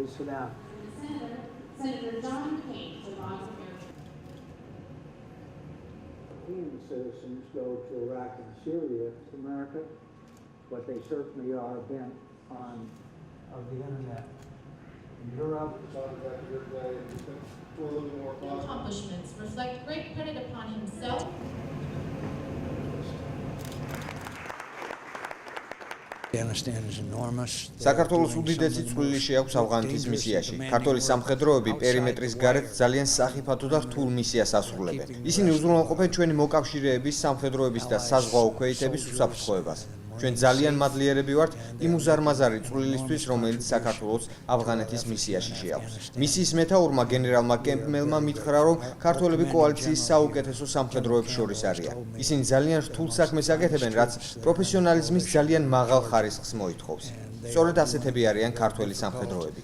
Please sit down. Senator John McCain to rise of air. European citizens go to Iraq and Syria to America, but they certainly are bent on of the internet. In Europe, Accomplishments reflect great credit upon himself. Afghanistan is enormous. საქართველოს უდიდესი წვლილი შეაქვს ავღანეთის მისიაში. ქართული სამხედროები პერიმეტრის გარეთ ძალიან სახიფათო და რთულ მისიას ასრულებენ. ისინი უზრუნველყოფენ ჩვენი მოკავშირეების, სამხედროების და საზღვაო ქვეითების უსაფრთხოებას. ჩვენ ძალიან მადლიერები ვართ იმ უზარმაზარი წვლილისთვის, რომელიც საქართველოს ავღანეთის მისიაში შეაქვს. მისიის მეთაურმა გენერალმა კემპბელმა მითხრა, რომ ქართველები კოალიციის საუკეთესო სამხედროებს შორის არიან. ისინი ძალიან რთულ საქმეს აკეთებენ, რაც პროფესიონალიზმის ძალიან მაღალ ხარისხს მოითხოვს. სწორედ ასეთები არიან ქართველი სამხედროები.